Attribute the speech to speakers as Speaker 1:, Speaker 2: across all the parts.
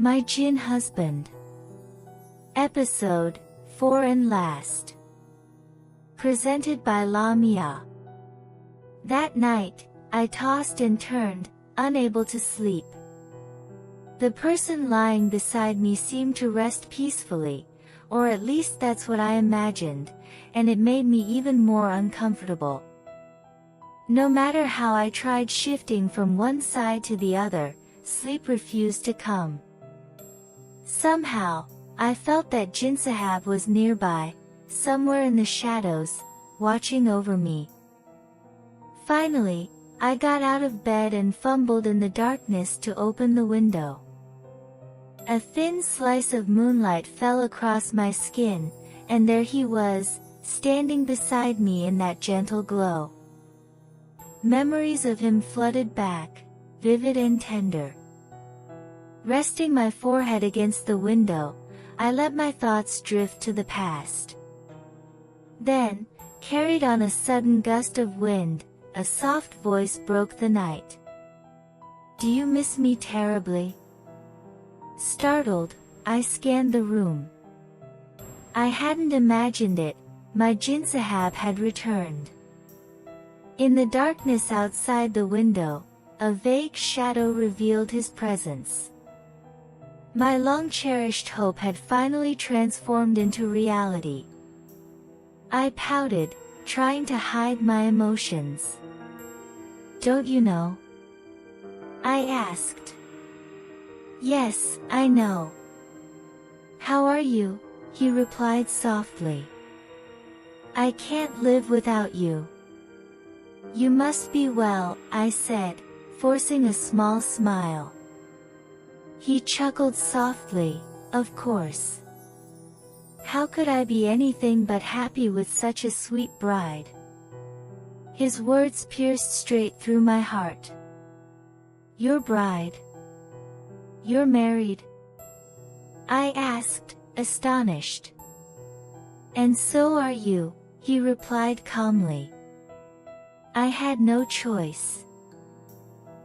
Speaker 1: My Jinn Husband. Episode 4 and last. Presented by Lamia. That night, I tossed and turned, unable to sleep. The person lying beside me seemed to rest peacefully, or at least that's what I imagined, and it made me even more uncomfortable. No matter how I tried shifting from one side to the other, sleep refused to come. Somehow, I felt that Jinn Husband was nearby, somewhere in the shadows, watching over me. Finally, I got out of bed and fumbled in the darkness to open the window. A thin slice of moonlight fell across my skin, and there he was, standing beside me in that gentle glow. Memories of him flooded back, vivid and tender. Resting my forehead against the window, I let my thoughts drift to the past. Then, carried on a sudden gust of wind, a soft voice broke the night. "Do you miss me terribly?" Startled, I scanned the room. I hadn't imagined it, my Jinn Husband had returned. In the darkness outside the window, a vague shadow revealed his presence. My long-cherished hope had finally transformed into reality. I pouted, trying to hide my emotions. "Don't you know?" I asked. "Yes, I know." "How are you?" he replied softly. "I can't live without you." "You must be well," I said, forcing a small smile. He chuckled softly, "Of course. How could I be anything but happy with such a sweet bride?" His words pierced straight through my heart. "Your bride? You're married?" I asked, astonished. "And so are you," he replied calmly. "I had no choice.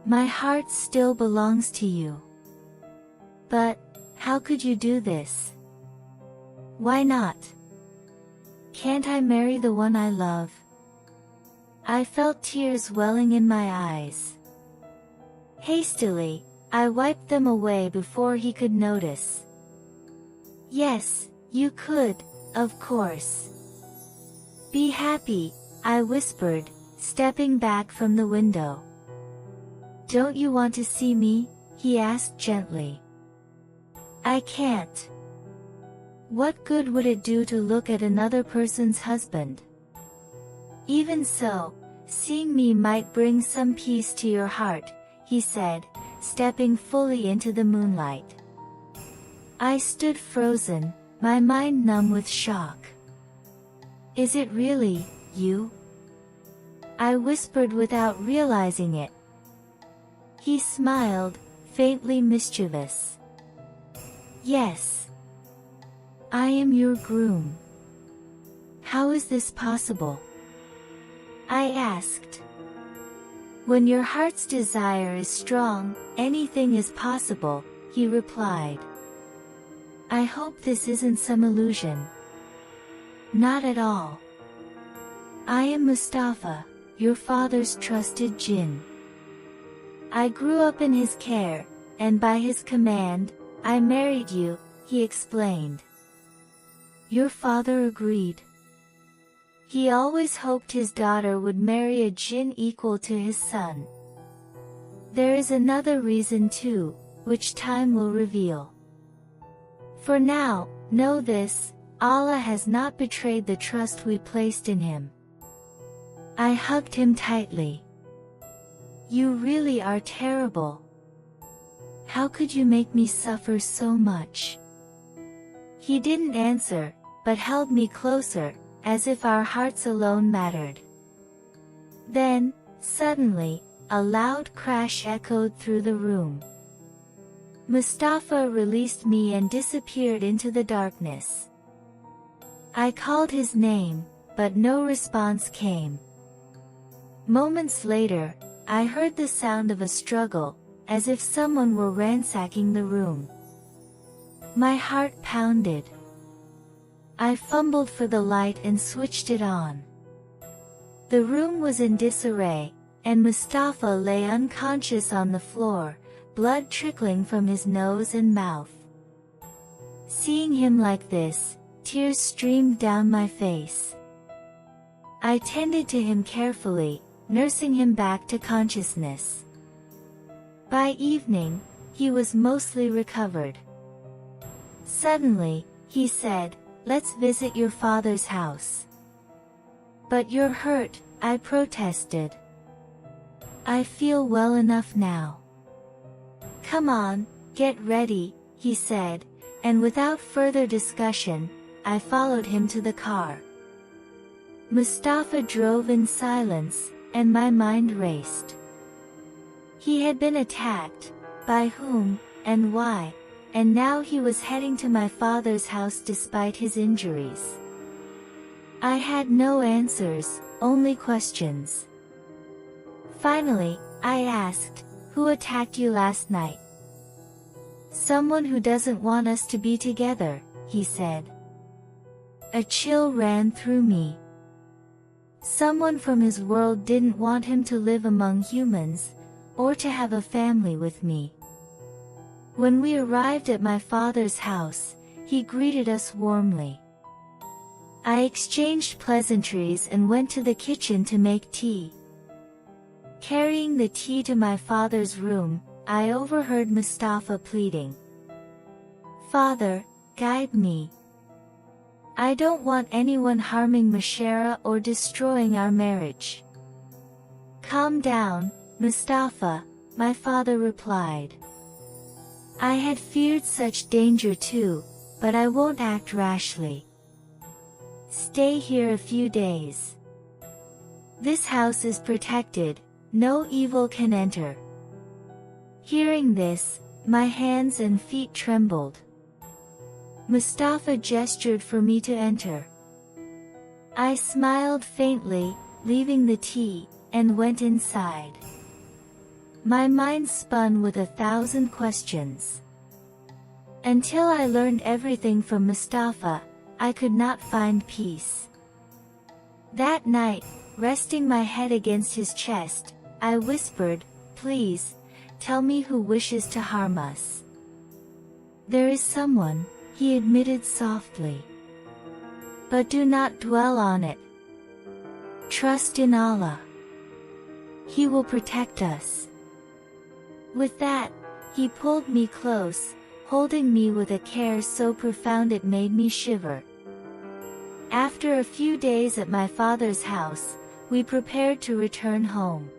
Speaker 1: My heart still belongs to you." "But, how could you do this?" "Why not? Can't I marry the one I love?" I felt tears welling in my eyes. Hastily, I wiped them away before he could notice. "Yes, you could, of course. Be happy," I whispered, stepping back from the window. "Don't you want to see me?" he asked gently. "I can't. What good would it do to look at another person's husband? Even so, seeing me might bring some peace to your heart," he said, stepping fully into the moonlight. I stood frozen, my mind numb with shock. "Is it really you?" I whispered without realizing it. He smiled, faintly mischievous. "Yes. I am your groom." "How is this possible?" I asked. "When your heart's desire is strong, anything is possible," he replied. "I hope this isn't some illusion." "Not at all. I am Mustafa, your father's trusted Jinn. I grew up in his care, and by his command, I married you," he explained. "Your father agreed. He always hoped his daughter would marry a Jinn equal to his son. There is another reason too, which time will reveal. For now, know this, Allah has not betrayed the trust we placed in him." I hugged him tightly. "You really are terrible. How could you make me suffer so much?" He didn't answer, but held me closer, as if our hearts alone mattered. Then, suddenly, a loud crash echoed through the room. Mustafa released me and disappeared into the darkness. I called his name, but no response came. Moments later, I heard the sound of a struggle, as if someone were ransacking the room. My heart pounded. I fumbled for the light and switched it on. The room was in disarray, and Mustafa lay unconscious on the floor, blood trickling from his nose and mouth. Seeing him like this, tears streamed down my face. I tended to him carefully, nursing him back to consciousness. By evening, he was mostly recovered. Suddenly, he said, "Let's visit your father's house." "But you're hurt," I protested. "I feel well enough now." "Come on, get ready," he said, and without further discussion, I followed him to the car. Mustafa drove in silence, and my mind raced. He had been attacked, by whom, and why, and now he was heading to my father's house despite his injuries. I had no answers, only questions. Finally, I asked, "Who attacked you last night?" "Someone who doesn't want us to be together," he said. A chill ran through me. Someone from his world didn't want him to live among humans, or to have a family with me. When we arrived at my father's house, he greeted us warmly. I exchanged pleasantries and went to the kitchen to make tea. Carrying the tea to my father's room, I overheard Mustafa pleading. "Father, guide me. I don't want anyone harming Mushera or destroying our marriage." "Calm down, Mustafa," my father replied. "I had feared such danger too, but I won't act rashly. Stay here a few days. This house is protected, no evil can enter." Hearing this, my hands and feet trembled. Mustafa gestured for me to enter. I smiled faintly, leaving the tea, and went inside. My mind spun with 1,000 questions. Until I learned everything from Mustafa, I could not find peace. That night, resting my head against his chest, I whispered, "Please, tell me who wishes to harm us." "There is someone," he admitted softly. "But do not dwell on it. Trust in Allah. He will protect us." With that, he pulled me close, holding me with a care so profound it made me shiver. After a few days at my father's house, we prepared to return home.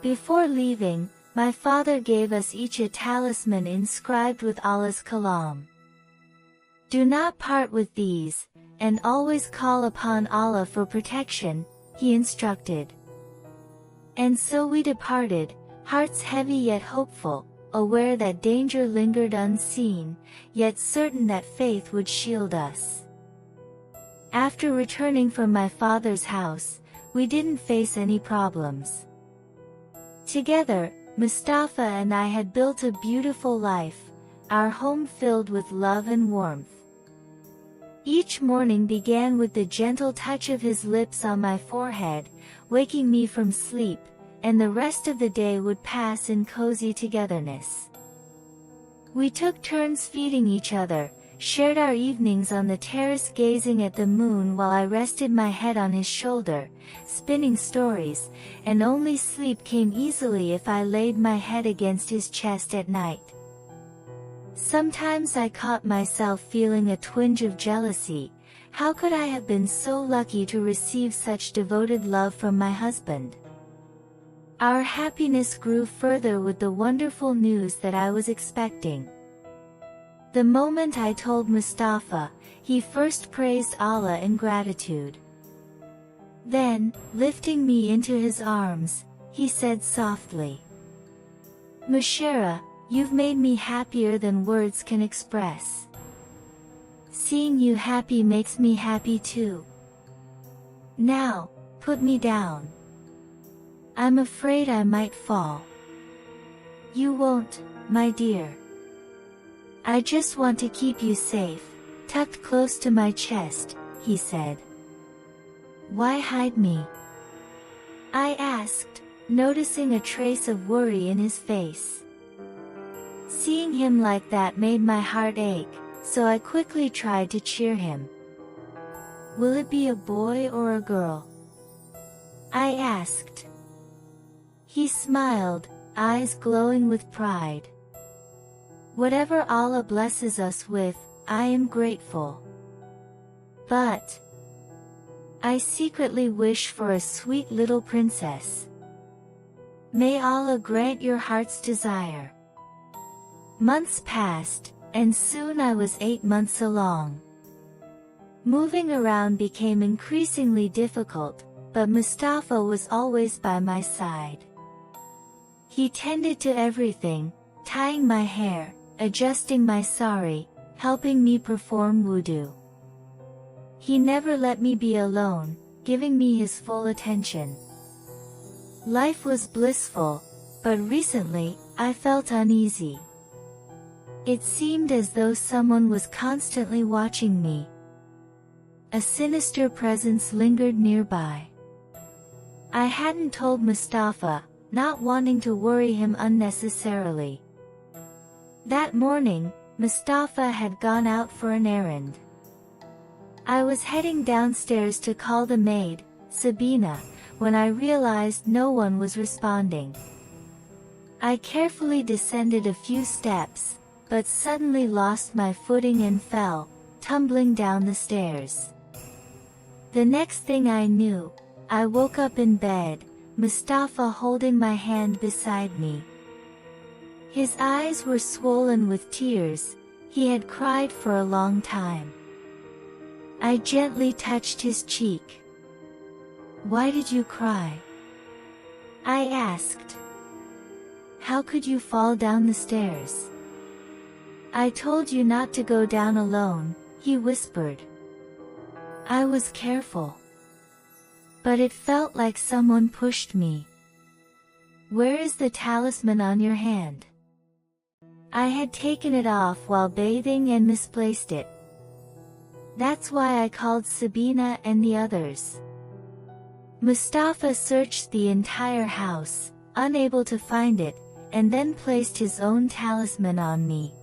Speaker 1: Before leaving, my father gave us each a talisman inscribed with Allah's kalam. "Do not part with these, and always call upon Allah for protection," he instructed. And so we departed, hearts heavy yet hopeful, aware that danger lingered unseen, yet certain that faith would shield us. After returning from my father's house, we didn't face any problems. Together, Mustafa and I had built a beautiful life, our home filled with love and warmth. Each morning began with the gentle touch of his lips on my forehead, waking me from sleep, and the rest of the day would pass in cozy togetherness. We took turns feeding each other, shared our evenings on the terrace gazing at the moon while I rested my head on his shoulder, spinning stories, and only sleep came easily if I laid my head against his chest at night. Sometimes I caught myself feeling a twinge of jealousy. How could I have been so lucky to receive such devoted love from my husband? Our happiness grew further with the wonderful news that I was expecting. The moment I told Mustafa, he first praised Allah in gratitude. Then, lifting me into his arms, he said softly, "Mushera, you've made me happier than words can express. Seeing you happy makes me happy too. Now, put me down. I'm afraid I might fall." "You won't, my dear. I just want to keep you safe, tucked close to my chest, he said. Why hide me? I asked, noticing a trace of worry in his face. Seeing him like that made my heart ache, so I quickly tried to cheer him. Will it be a boy or a girl? I asked. He smiled, eyes glowing with pride. Whatever Allah blesses us with, I am grateful. But I secretly wish for a sweet little princess. May Allah grant your heart's desire. Months passed, and soon I was 8 months along. Moving around became increasingly difficult, but Mustafa was always by my side. He tended to everything, tying my hair, adjusting my sari, helping me perform wudu. He never let me be alone, giving me his full attention. Life was blissful, but recently, I felt uneasy. It seemed as though someone was constantly watching me. A sinister presence lingered nearby. I hadn't told Mustafa, not wanting to worry him unnecessarily. That morning, Mustafa had gone out for an errand. I was heading downstairs to call the maid, Sabina, when I realized no one was responding. I carefully descended a few steps, but suddenly lost my footing and fell, tumbling down the stairs. The next thing I knew, I woke up in bed, Mustafa holding my hand beside me. His eyes were swollen with tears, he had cried for a long time. I gently touched his cheek. Why did you cry? I asked. How could you fall down the stairs? I told you not to go down alone, he whispered. I was careful. But it felt like someone pushed me. Where is the talisman on your hand? I had taken it off while bathing and misplaced it. That's why I called Sabina and the others. Mustafa searched the entire house, unable to find it, and then placed his own talisman on me.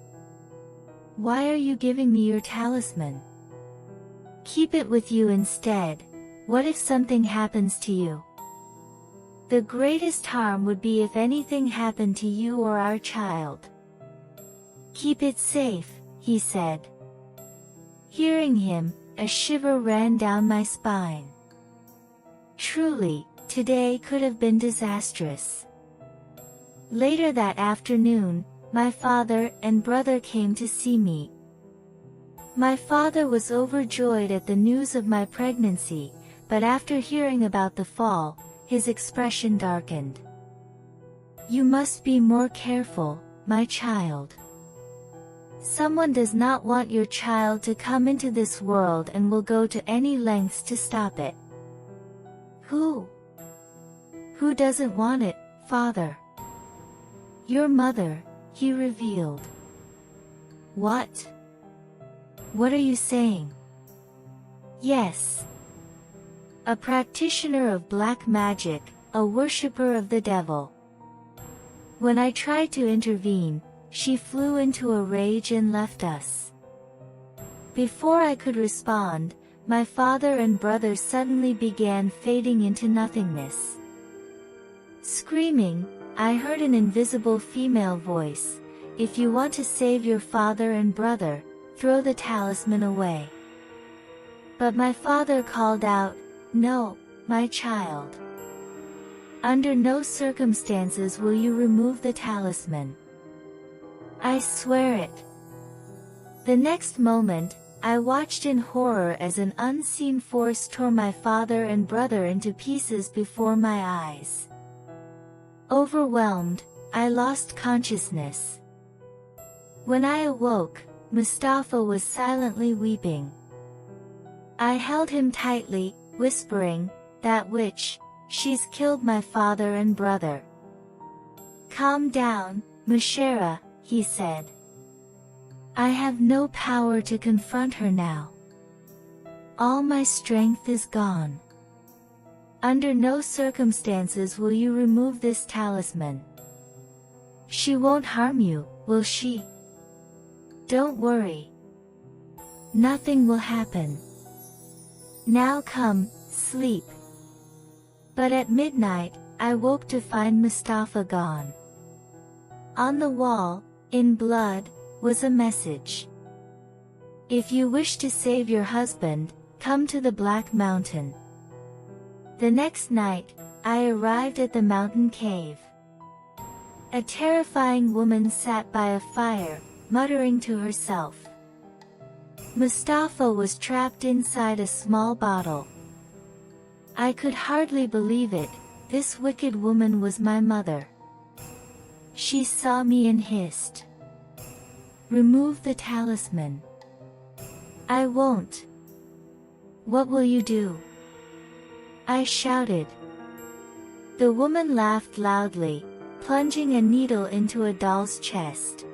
Speaker 1: Why are you giving me your talisman? Keep it with you instead. What if something happens to you? The greatest harm would be if anything happened to you or our child. Keep it safe, he said. Hearing him, a shiver ran down my spine. Truly, today could have been disastrous. Later that afternoon, my father and brother came to see me. My father was overjoyed at the news of my pregnancy, but after hearing about the fall, his expression darkened. You must be more careful, my child. Someone does not want your child to come into this world and will go to any lengths to stop it. Who? Who doesn't want it, father? Your mother, he revealed. What? What are you saying? Yes. A practitioner of black magic, a worshipper of the devil. When I tried to intervene, she flew into a rage and left us. Before I could respond, my father and brother suddenly began fading into nothingness. Screaming, I heard an invisible female voice, if you want to save your father and brother, throw the talisman away. But my father called out, no, my child. Under no circumstances will you remove the talisman. I swear it. The next moment, I watched in horror as an unseen force tore my father and brother into pieces before my eyes. Overwhelmed, I lost consciousness. When I awoke, Mustafa was silently weeping. I held him tightly, whispering, that witch, she's killed my father and brother. Calm down, Mushera, he said. I have no power to confront her now. All my strength is gone. Under no circumstances will you remove this talisman. She won't harm you, will she? Don't worry. Nothing will happen. Now come, sleep. But at midnight, I woke to find Mustafa gone. On the wall, in blood, was a message. If you wish to save your husband, come to the Black Mountain. The next night, I arrived at the mountain cave. A terrifying woman sat by a fire, muttering to herself. Mustafa was trapped inside a small bottle. I could hardly believe it, this wicked woman was my mother. She saw me and hissed. Remove the talisman. I won't. What will you do? I shouted. The woman laughed loudly, plunging a needle into a doll's chest.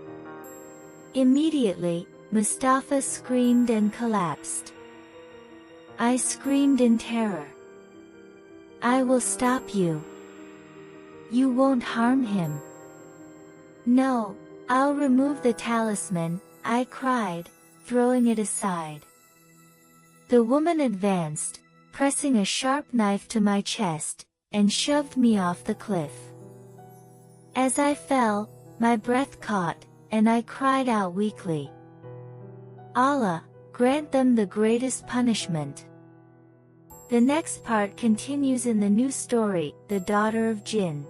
Speaker 1: Immediately, Mustafa screamed and collapsed. I screamed in terror. I will stop you. You won't harm him. No, I'll remove the talisman, I cried, throwing it aside. The woman advanced, pressing a sharp knife to my chest, and shoved me off the cliff. As I fell, my breath caught, and I cried out weakly. Allah, grant them the greatest punishment. The next part continues in the new story, The Daughter of Jinn.